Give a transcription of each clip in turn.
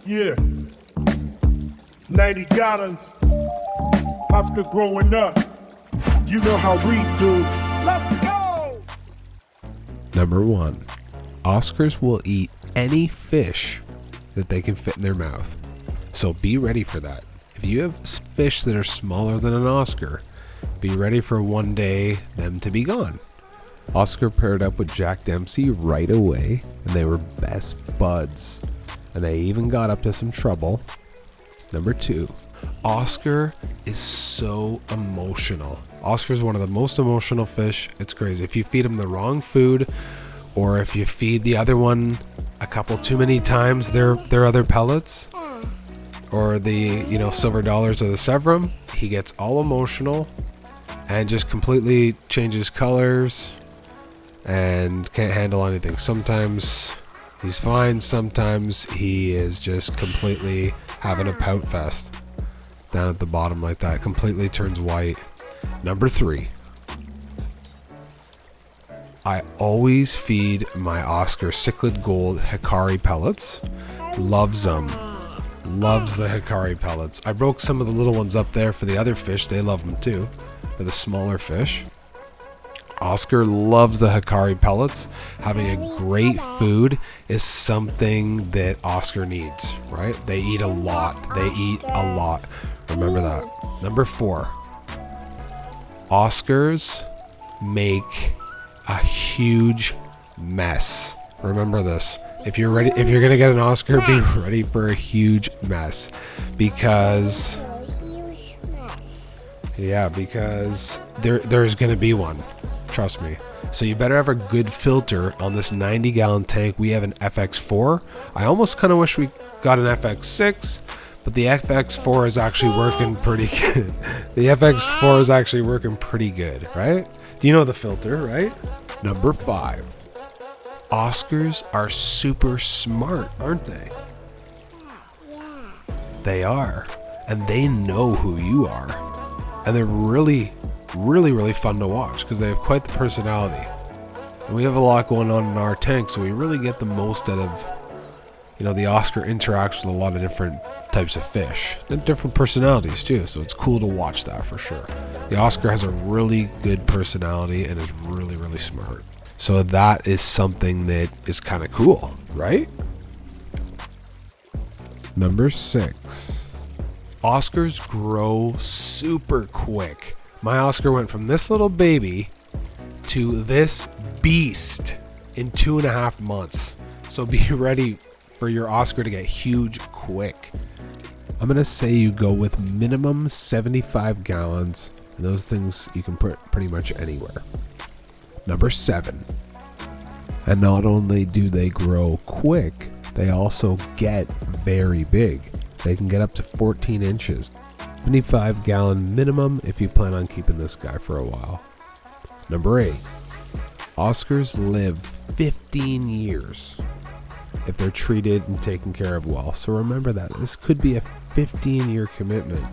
Yeah. 90 gallons. Oscar growing up. You know how we do. Let's go! Number 1. Oscars will eat any fish that they can fit in their mouth. So be ready for that. If you have fish that are smaller than an Oscar, be ready for one day them to be gone. Oscar paired up with Jack Dempsey right away, and they were best buds. And they even got up to some trouble. Number 2. Oscar is so emotional. Oscar is one of the most emotional fish. It's crazy. If you feed him the wrong food, or if you feed the other one a couple too many times their other pellets, or the silver dollars or the severum, he gets all emotional and just completely changes colors and can't handle anything. Sometimes he's fine, sometimes he is just completely having a pout fest down at the bottom like that, completely turns white. Number 3. I always feed my Oscar cichlid gold Hikari pellets. Loves them. Loves the Hikari pellets. I broke some of the little ones up there for the other fish. They love them too. For the smaller fish. Oscar loves the Hikari pellets. Having a great food is something that Oscar needs, right? They eat a lot. Remember that. Number 4. Oscars make a huge mess. Remember this. If you're going to get an Oscar, be ready for a huge mess. Because there's going to be one. Trust me. So you better have a good filter on this 90-gallon tank. We have an FX4. I almost kind of wish we got an FX6, but the FX4 is actually working pretty good. The FX4 is actually working pretty good, right? Do you know the filter, right? Number 5. Oscars are super smart, aren't they? They are. And they know who you are. And they're really, really, really fun to watch because they have quite the personality. And we have a lot going on in our tank, so we really get the most out of, the Oscar interacts with a lot of different types of fish and different personalities too, so it's cool to watch that for sure. The Oscar has a really good personality and is really, really smart. So that is something that is kind of cool, right? Number 6. Oscars grow super quick. My Oscar went from this little baby to this beast in 2.5 months. So be ready for your Oscar to get huge quick. I'm going to say you go with minimum 75 gallons. And those things you can put pretty much anywhere. Number 7. And not only do they grow quick, they also get very big. They can get up to 14 inches. 75-gallon minimum if you plan on keeping this guy for a while. Number 8. Oscars live 15 years if they're treated and taken care of well. So remember that. This could be a 15-year commitment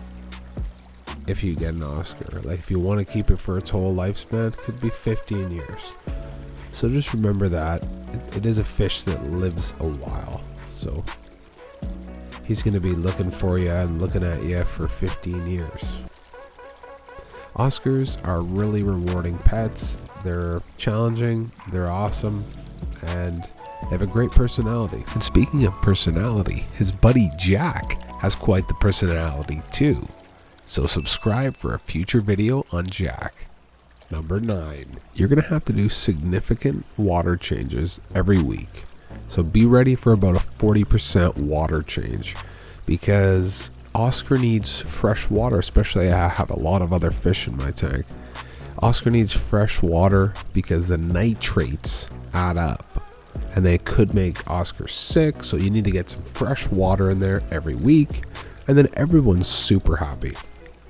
if you get an Oscar. Like if you want to keep it for its whole lifespan, it could be 15 years. So just remember that. It is a fish that lives a while. So he's going to be looking for you and looking at you for 15 years. Oscars are really rewarding pets. They're challenging, they're awesome, and they have a great personality. And speaking of personality, his buddy Jack has quite the personality too. So subscribe for a future video on Jack. Number 9. You're going to have to do significant water changes every week. So be ready for about a 40% water change because Oscar needs fresh water, especially I have a lot of other fish in my tank. Oscar needs fresh water because the nitrates add up and they could make Oscar sick. So you need to get some fresh water in there every week and then everyone's super happy.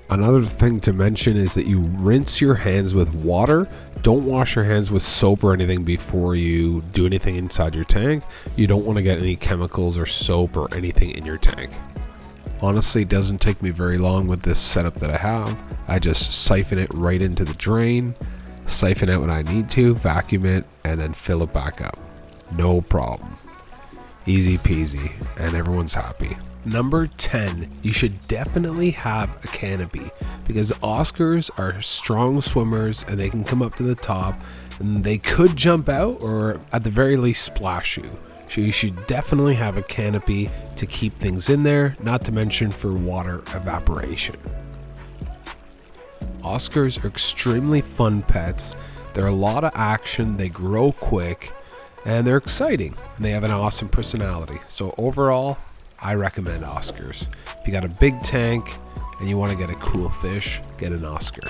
Another thing to mention is that you rinse your hands with water. Don't wash your hands with soap or anything before you do anything inside your tank. You don't want to get any chemicals or soap or anything in your tank. Honestly, it doesn't take me very long with this setup that I have. I just siphon it right into the drain, siphon out when I need to, vacuum it, and then fill it back up. No problem. Easy peasy, and everyone's happy. Number 10, you should definitely have a canopy because Oscars are strong swimmers and they can come up to the top and they could jump out or at the very least splash you. So you should definitely have a canopy to keep things in there, not to mention for water evaporation. Oscars are extremely fun pets. They're a lot of action, they grow quick, and they're exciting, and they have an awesome personality. So overall, I recommend Oscars. If you got a big tank and you want to get a cool fish, get an Oscar.